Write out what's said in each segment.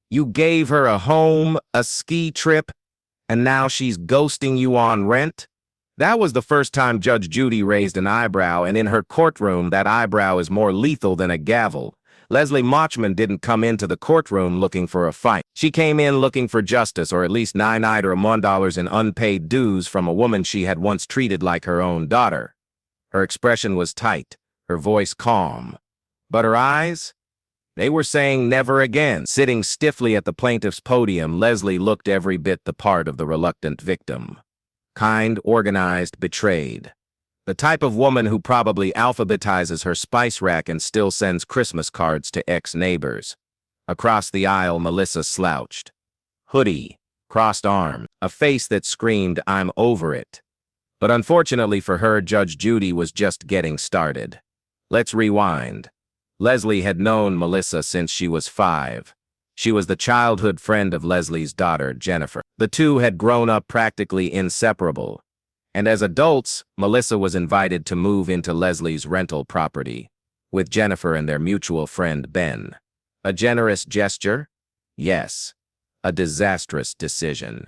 You gave her a home, a ski trip, and now she's ghosting you on rent? That was the first time Judge Judy raised an eyebrow, and in her courtroom, that eyebrow is more lethal than a gavel. Leslie Motchman didn't come into the courtroom looking for a fight. She came in looking for justice, or at least $9 in unpaid dues from a woman she had once treated like her own daughter. Her expression was tight, her voice calm. But her eyes? They were saying never again. Sitting stiffly at the plaintiff's podium, Leslie looked every bit the part of the reluctant victim. Kind, organized, betrayed. The type of woman who probably alphabetizes her spice rack and still sends Christmas cards to ex-neighbors. Across the aisle, Melissa slouched. Hoodie, crossed arms, a face that screamed, "I'm over it." But unfortunately for her, Judge Judy was just getting started. Let's rewind. Leslie had known Melissa since she was 5. She was the childhood friend of Leslie's daughter, Jennifer. The two had grown up practically inseparable. And as adults, Melissa was invited to move into Leslie's rental property, with Jennifer and their mutual friend, Ben. A generous gesture? Yes. A disastrous decision.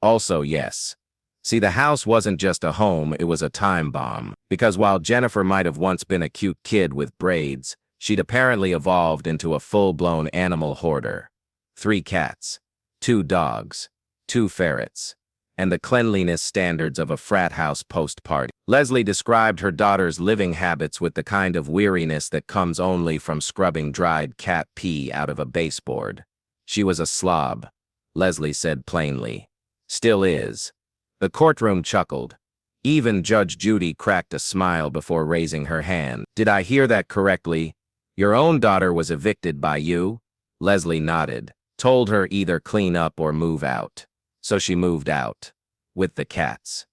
Also yes. See, the house wasn't just a home, it was a time bomb. Because while Jennifer might have once been a cute kid with braids, she'd apparently evolved into a full-blown animal hoarder. 3 cats, 2 dogs, 2 ferrets, and the cleanliness standards of a frat house post-party. Leslie described her daughter's living habits with the kind of weariness that comes only from scrubbing dried cat pee out of a baseboard. She was a slob, Leslie said plainly. Still is. The courtroom chuckled. Even Judge Judy cracked a smile before raising her hand. Did I hear that correctly? Your own daughter was evicted by you? Leslie nodded. Told her either clean up or move out. So she moved out. With the cats.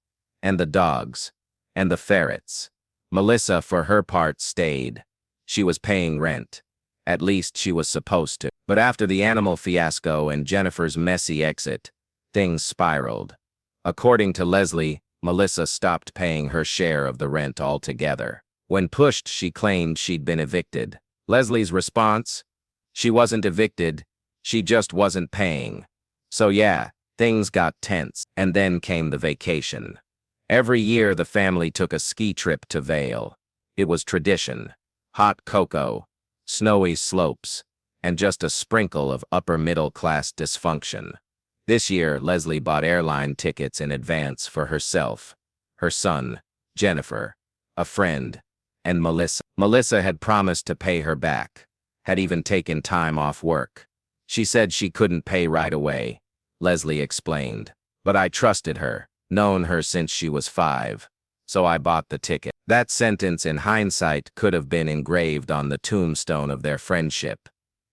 And the dogs. And the ferrets. Melissa, for her part, stayed. She was paying rent. At least she was supposed to. But after the animal fiasco and Jennifer's messy exit, things spiraled. According to Leslie, Melissa stopped paying her share of the rent altogether. When pushed, she claimed she'd been evicted. Leslie's response? She wasn't evicted, she just wasn't paying. So yeah, things got tense. And then came the vacation. Every year the family took a ski trip to Vail. It was tradition. Hot cocoa, snowy slopes, and just a sprinkle of upper-middle-class dysfunction. This year, Leslie bought airline tickets in advance for herself, her son, Jennifer, a friend, and Melissa. Melissa had promised to pay her back, had even taken time off work. She said she couldn't pay right away, Leslie explained. But I trusted her, known her since she was 5. So I bought the ticket. That sentence, in hindsight, could have been engraved on the tombstone of their friendship.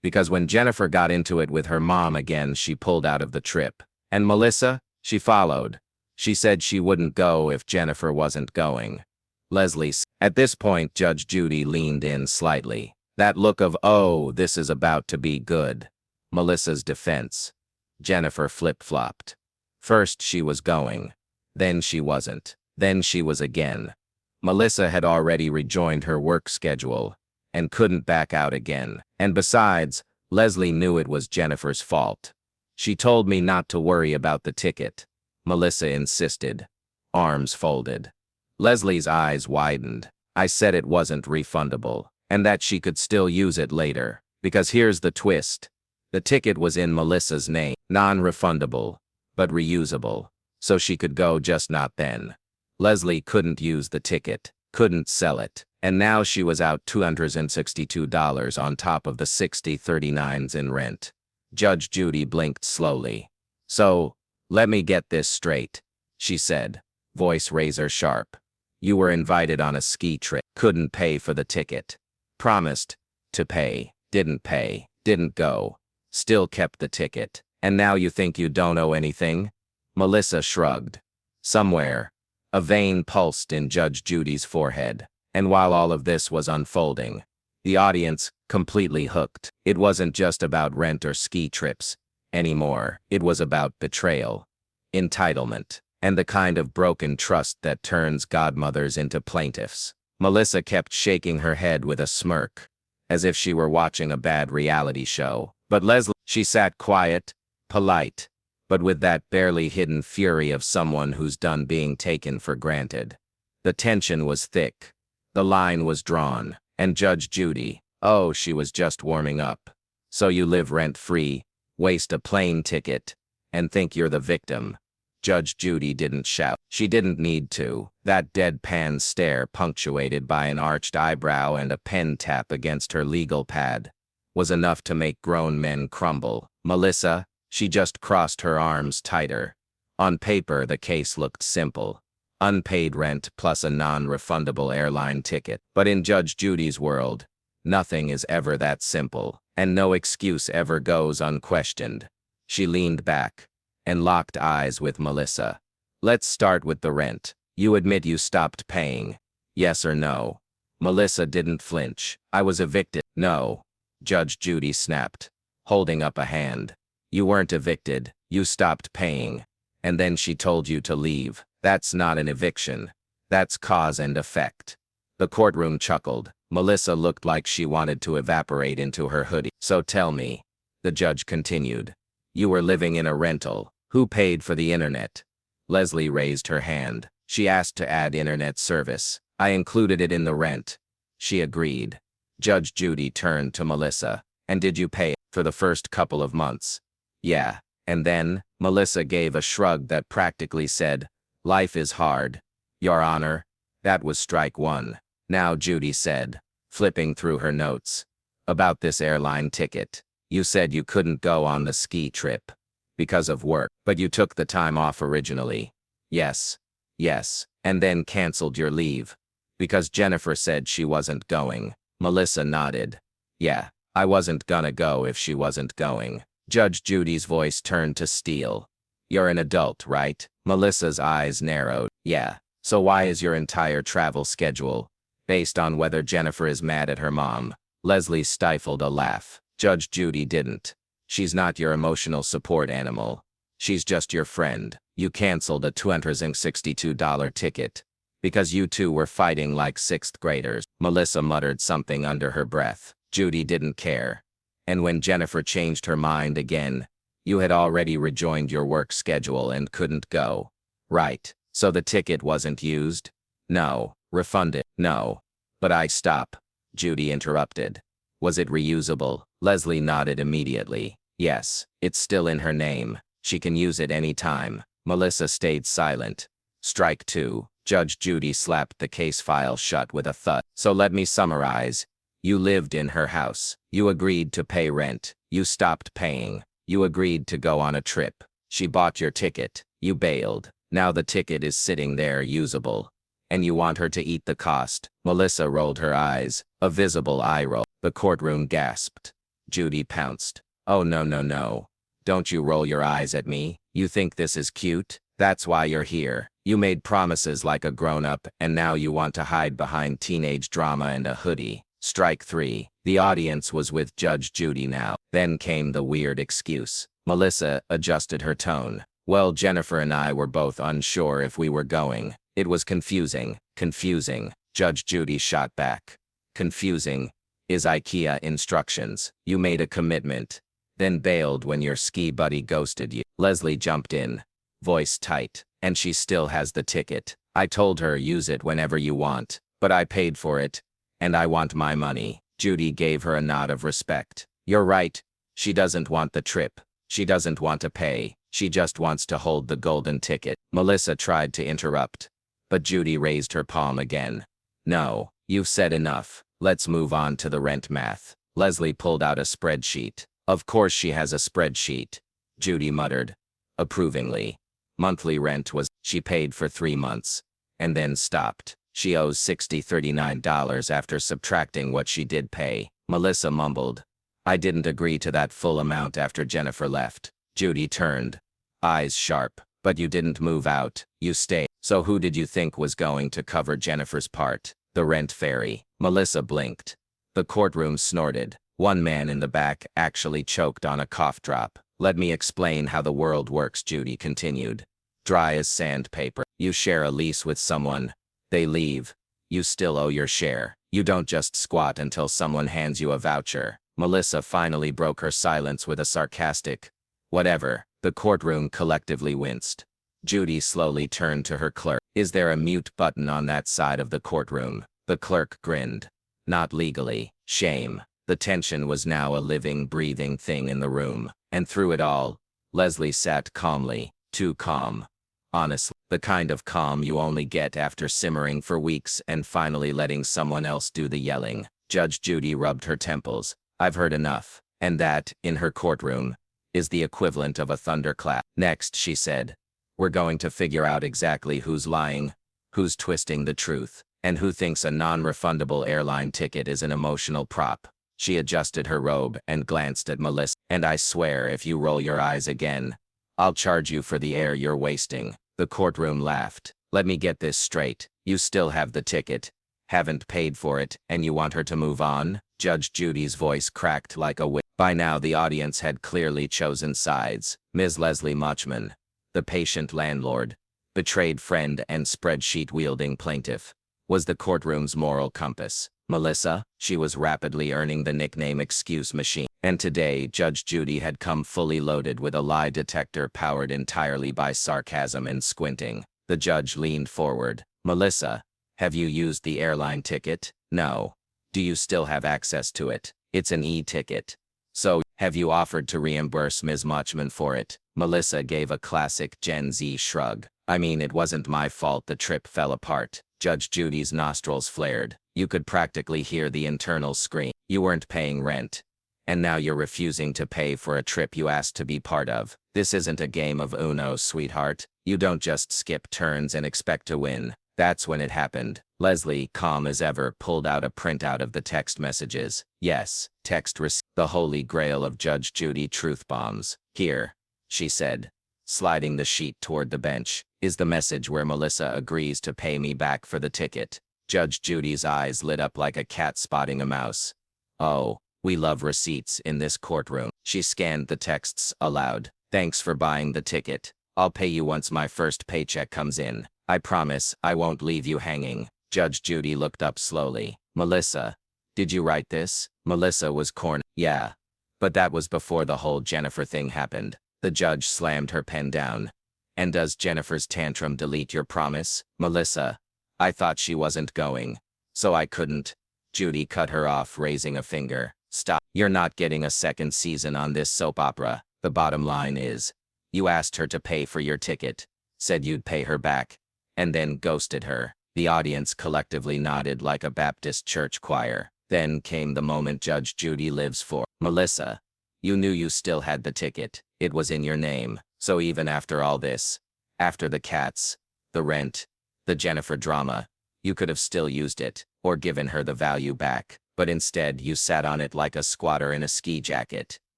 Because when Jennifer got into it with her mom again, she pulled out of the trip. And Melissa, she followed. She said she wouldn't go if Jennifer wasn't going. Leslie. At this point, Judge Judy leaned in slightly. That look of, oh, this is about to be good. Melissa's defense. Jennifer flip-flopped. First she was going. Then she wasn't. Then she was again. Melissa had already rejoined her work schedule and couldn't back out again. And besides, Leslie knew it was Jennifer's fault. She told me not to worry about the ticket. Melissa insisted. Arms folded. Leslie's eyes widened. I said it wasn't refundable, and that she could still use it later. Because here's the twist. The ticket was in Melissa's name. Non-refundable, but reusable. So she could go, just not then. Leslie couldn't use the ticket, couldn't sell it. And now she was out $262 on top of the $60.39 in rent. Judge Judy blinked slowly. So, let me get this straight, she said, voice razor sharp. You were invited on a ski trip, couldn't pay for the ticket. Promised to pay, didn't pay, didn't go, still kept the ticket. And now you think you don't owe anything? Melissa shrugged. Somewhere, a vein pulsed in Judge Judy's forehead. And while all of this was unfolding, the audience, completely hooked. It wasn't just about rent or ski trips anymore. It was about betrayal, entitlement, and the kind of broken trust that turns godmothers into plaintiffs. Melissa kept shaking her head with a smirk, as if she were watching a bad reality show. But Leslie, she sat quiet, polite, but with that barely hidden fury of someone who's done being taken for granted. The tension was thick. The line was drawn. And Judge Judy, oh, she was just warming up. So you live rent-free, waste a plane ticket, and think you're the victim. Judge Judy didn't shout. She didn't need to. That deadpan stare, punctuated by an arched eyebrow and a pen tap against her legal pad, was enough to make grown men crumble. Melissa, she just crossed her arms tighter. On paper, the case looked simple. Unpaid rent plus a non-refundable airline ticket. But in Judge Judy's world, nothing is ever that simple, and no excuse ever goes unquestioned. She leaned back and locked eyes with Melissa. Let's start with the rent. You admit you stopped paying. Yes or no? Melissa didn't flinch. I was evicted. No. Judge Judy snapped, holding up a hand. You weren't evicted. You stopped paying. And then she told you to leave. That's not an eviction. That's cause and effect. The courtroom chuckled. Melissa looked like she wanted to evaporate into her hoodie. So tell me, the judge continued. You were living in a rental. Who paid for the internet? Leslie raised her hand. She asked to add internet service. I included it in the rent. She agreed. Judge Judy turned to Melissa. And did you pay for the first couple of months? Yeah. And then, Melissa gave a shrug that practically said, life is hard. Your Honor, that was strike one. Now Judy said, flipping through her notes. About this airline ticket. You said you couldn't go on the ski trip. Because of work. But you took the time off originally. Yes. Yes. And then canceled your leave. Because Jennifer said she wasn't going. Melissa nodded. Yeah, I wasn't gonna go if she wasn't going. Judge Judy's voice turned to steel. You're an adult, right? Melissa's eyes narrowed. Yeah. So why is your entire travel schedule based on whether Jennifer is mad at her mom? Leslie stifled a laugh. Judge Judy didn't. She's not your emotional support animal. She's just your friend. You canceled a $262 ticket because you two were fighting like sixth graders. Melissa muttered something under her breath. Judy didn't care. And when Jennifer changed her mind again, you had already rejoined your work schedule and couldn't go. Right. So the ticket wasn't used? No. Refunded? No. But I stop. Judy interrupted. Was it reusable? Leslie nodded immediately. Yes. It's still in her name. She can use it any time. Melissa stayed silent. Strike two. Judge Judy slapped the case file shut with a thud. So let me summarize. You lived in her house. You agreed to pay rent. You stopped paying. You agreed to go on a trip. She bought your ticket. You bailed. Now the ticket is sitting there usable. And you want her to eat the cost. Melissa rolled her eyes, a visible eye roll. The courtroom gasped. Judy pounced. Oh no no no. Don't you roll your eyes at me. You think this is cute? That's why you're here. You made promises like a grown-up and now you want to hide behind teenage drama and a hoodie. Strike three. The audience was with Judge Judy now. Then came the weird excuse. Melissa adjusted her tone. Well, Jennifer and I were both unsure if we were going. It was confusing. Confusing. Judge Judy shot back. Confusing is IKEA instructions. You made a commitment, then bailed when your ski buddy ghosted you. Leslie jumped in, voice tight. And she still has the ticket. I told her use it whenever you want, but I paid for it. And I want my money. Judy gave her a nod of respect. You're right. She doesn't want the trip. She doesn't want to pay. She just wants to hold the golden ticket. Melissa tried to interrupt, but Judy raised her palm again. No, you've said enough. Let's move on to the rent math. Leslie pulled out a spreadsheet. Of course she has a spreadsheet. Judy muttered, approvingly. Monthly rent was, she paid for 3 months, and then stopped. She owes $39 after subtracting what she did pay. Melissa mumbled. I didn't agree to that full amount after Jennifer left. Judy turned, eyes sharp. But you didn't move out. You stayed. So who did you think was going to cover Jennifer's part? The rent fairy. Melissa blinked. The courtroom snorted. One man in the back actually choked on a cough drop. Let me explain how the world works, Judy continued. Dry as sandpaper. You share a lease with someone. They leave. You still owe your share. You don't just squat until someone hands you a voucher. Melissa finally broke her silence with a sarcastic, "Whatever." The courtroom collectively winced. Judy slowly turned to her clerk. "Is there a mute button on that side of the courtroom?" The clerk grinned. "Not legally. Shame." The tension was now a living, breathing thing in the room. And through it all, Leslie sat calmly, too calm. Honestly, the kind of calm you only get after simmering for weeks and finally letting someone else do the yelling. Judge Judy rubbed her temples. "I've heard enough." And that, in her courtroom, is the equivalent of a thunderclap. "Next," she said, "we're going to figure out exactly who's lying, who's twisting the truth, and who thinks a non-refundable airline ticket is an emotional prop." She adjusted her robe and glanced at Melissa. "And I swear if you roll your eyes again, I'll charge you for the air you're wasting." The courtroom laughed. "Let me get this straight. You still have the ticket, haven't paid for it, and you want her to move on?" Judge Judy's voice cracked like a whip. By now the audience had clearly chosen sides. Ms. Leslie Motchman, the patient landlord, betrayed friend and spreadsheet-wielding plaintiff, was the courtroom's moral compass. Melissa, she was rapidly earning the nickname excuse machine. And today, Judge Judy had come fully loaded with a lie detector powered entirely by sarcasm and squinting. The judge leaned forward. "Melissa, have you used the airline ticket?" "No." "Do you still have access to it?" "It's an e-ticket." "So, have you offered to reimburse Ms. Motchman for it?" Melissa gave a classic Gen Z shrug. "I mean, it wasn't my fault the trip fell apart." Judge Judy's nostrils flared. You could practically hear the internal scream. "You weren't paying rent. And now you're refusing to pay for a trip you asked to be part of. This isn't a game of Uno, sweetheart. You don't just skip turns and expect to win." That's when it happened. Leslie, calm as ever, pulled out a printout of the text messages. Yes, text receipt. The holy grail of Judge Judy truth bombs. "Here," she said, sliding the sheet toward the bench, "is the message where Melissa agrees to pay me back for the ticket." Judge Judy's eyes lit up like a cat spotting a mouse. "Oh, we love receipts in this courtroom." She scanned the texts aloud. "Thanks for buying the ticket. I'll pay you once my first paycheck comes in. I promise I won't leave you hanging." Judge Judy looked up slowly. "Melissa, did you write this?" Melissa was cornered. "Yeah. But that was before the whole Jennifer thing happened." The judge slammed her pen down. "And does Jennifer's tantrum delete your promise?" "Melissa, I thought she wasn't going. So I couldn't." Judy cut her off, raising a finger. "Stop. You're not getting a second season on this soap opera. The bottom line is, you asked her to pay for your ticket, said you'd pay her back, and then ghosted her." The audience collectively nodded like a Baptist church choir. Then came the moment Judge Judy lives for. "Melissa, you knew you still had the ticket. It was in your name. So even after all this, after the cats, the rent, the Jennifer drama, you could have still used it, or given her the value back. But instead you sat on it like a squatter in a ski jacket."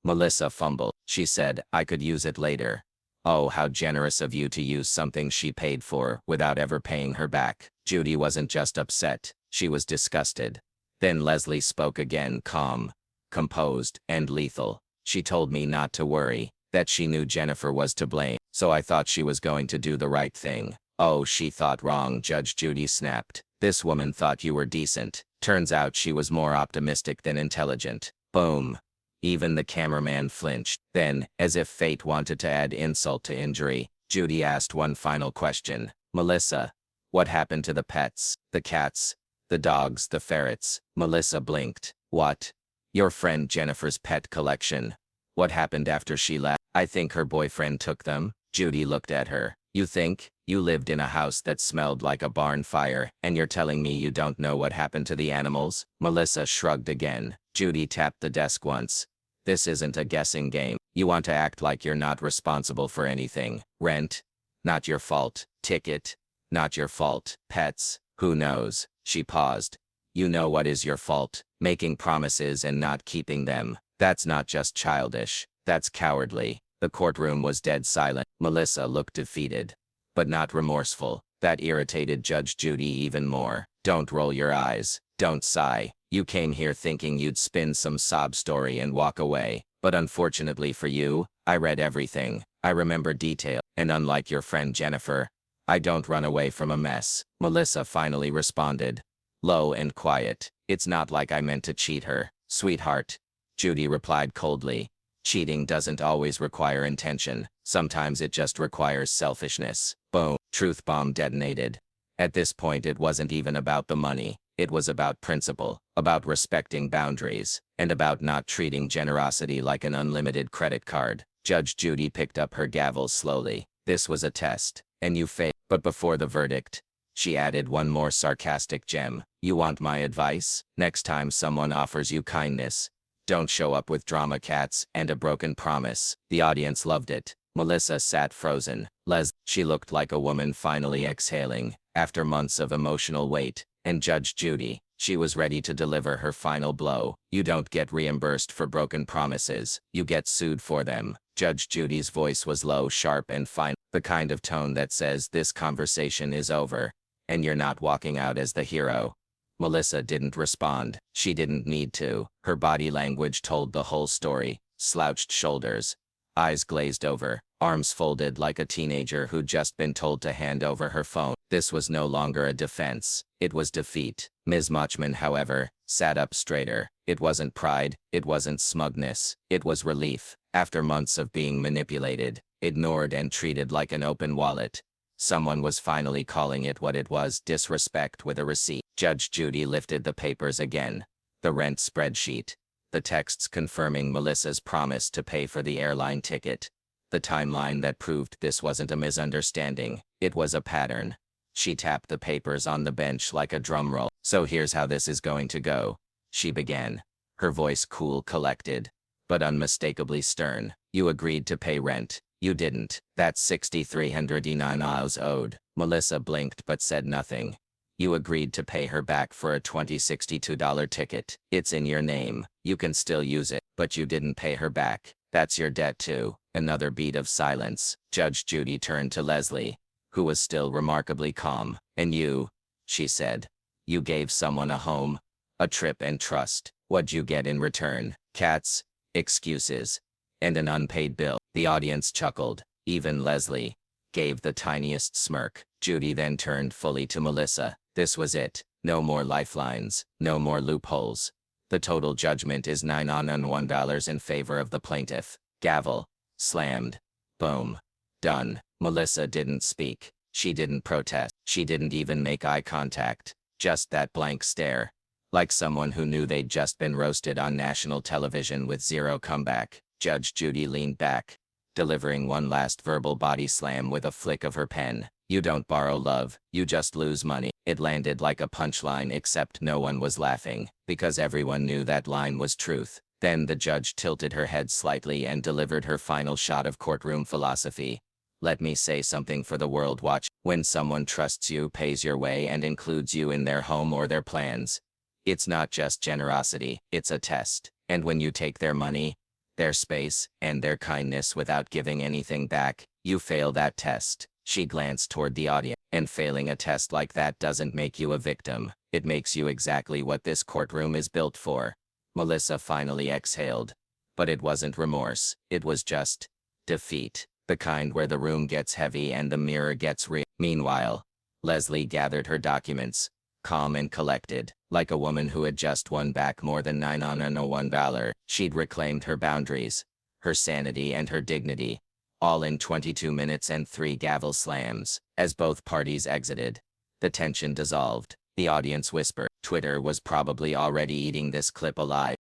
Melissa fumbled. She said, "I could use it later." "Oh, how generous of you to use something she paid for without ever paying her back." Judy wasn't just upset, she was disgusted. Then Leslie spoke again, calm, composed, and lethal. "She told me not to worry, that she knew Jennifer was to blame, so I thought she was going to do the right thing." "Oh, she thought wrong," Judge Judy snapped. "This woman thought you were decent. Turns out she was more optimistic than intelligent." Boom. Even the cameraman flinched. Then, as if fate wanted to add insult to injury, Judy asked one final question. "Melissa, what happened to the pets? The cats, the dogs, the ferrets?" Melissa blinked. "What? Your friend Jennifer's pet collection? What happened after she left?" "I think her boyfriend took them." Judy looked at her. "You think? You lived in a house that smelled like a barn fire, and you're telling me you don't know what happened to the animals?" Melissa shrugged again. Judy tapped the desk once. "This isn't a guessing game. You want to act like you're not responsible for anything. Rent? Not your fault. Ticket? Not your fault. Pets? Who knows?" She paused. "You know what is your fault? Making promises and not keeping them. That's not just childish. That's cowardly." The courtroom was dead silent. Melissa looked defeated, but not remorseful. That irritated Judge Judy even more. "Don't roll your eyes. Don't sigh. You came here thinking you'd spin some sob story and walk away. But unfortunately for you, I read everything. I remember detail. And unlike your friend Jennifer, I don't run away from a mess." Melissa finally responded, low and quiet. "It's not like I meant to cheat her, sweetheart. Judy replied coldly. Cheating doesn't always require intention. Sometimes it just requires selfishness. Boom. Truth bomb detonated. At this point, it wasn't even about the money. It was about principle, about respecting boundaries, and about not treating generosity like an unlimited credit card. Judge Judy picked up her gavel slowly. This was a test, and you failed. But before the verdict, she added one more sarcastic gem. You want my advice? Next time someone offers you kindness, don't show up with drama cats and a broken promise. The audience loved it. Melissa sat frozen. She looked like a woman finally exhaling, after months of emotional weight. And Judge Judy, she was ready to deliver her final blow. You don't get reimbursed for broken promises. You get sued for them. Judge Judy's voice was low, sharp, and fine. The kind of tone that says this conversation is over, and you're not walking out as the hero. Melissa didn't respond. She didn't need to. Her body language told the whole story. Slouched shoulders, eyes glazed over, arms folded like a teenager who'd just been told to hand over her phone. This was no longer a defense. It was defeat. Ms. Machman, however, sat up straighter. It wasn't pride. It wasn't smugness. It was relief. After months of being manipulated, ignored, and treated like an open wallet, someone was finally calling it what it was: disrespect with a receipt. Judge Judy lifted the papers again. The rent spreadsheet. The texts confirming Melissa's promise to pay for the airline ticket. The timeline that proved this wasn't a misunderstanding. It was a pattern. She tapped the papers on the bench like a drum roll. So here's how this is going to go, she began. Her voice cool, collected, but unmistakably stern. You agreed to pay rent. You didn't. That's $6,399 owed. Melissa blinked but said nothing. You agreed to pay her back for a $2062 ticket. It's in your name. You can still use it, but you didn't pay her back. That's your debt too. Another beat of silence. Judge Judy turned to Leslie, who was still remarkably calm. And you, she said, you gave someone a home, a trip, and trust. What'd you get in return? Cats, excuses, and an unpaid bill. The audience chuckled. Even Leslie gave the tiniest smirk. Judy then turned fully to Melissa. This was it. No more lifelines. No more loopholes. The total judgment is $901 in favor of the plaintiff. Gavel. Slammed. Boom. Done. Melissa didn't speak. She didn't protest. She didn't even make eye contact. Just that blank stare. Like someone who knew they'd just been roasted on national television with zero comeback. Judge Judy leaned back, delivering one last verbal body slam with a flick of her pen. You don't borrow love, you just lose money. It landed like a punchline, except no one was laughing, because everyone knew that line was truth. Then the judge tilted her head slightly and delivered her final shot of courtroom philosophy. Let me say something for the world watch. When someone trusts you, pays your way, and includes you in their home or their plans, it's not just generosity, it's a test. And when you take their money, their space, and their kindness without giving anything back, you fail that test. She glanced toward the audience. And failing a test like that doesn't make you a victim. It makes you exactly what this courtroom is built for. Melissa finally exhaled. But it wasn't remorse. It was just defeat. The kind where the room gets heavy and the mirror gets real. Meanwhile, Leslie gathered her documents, calm and collected, like a woman who had just won back more than $901. She'd reclaimed her boundaries, her sanity, and her dignity, all in 22 minutes and 3 gavel slams. As both parties exited, the tension dissolved. The audience whispered. Twitter was probably already eating this clip alive.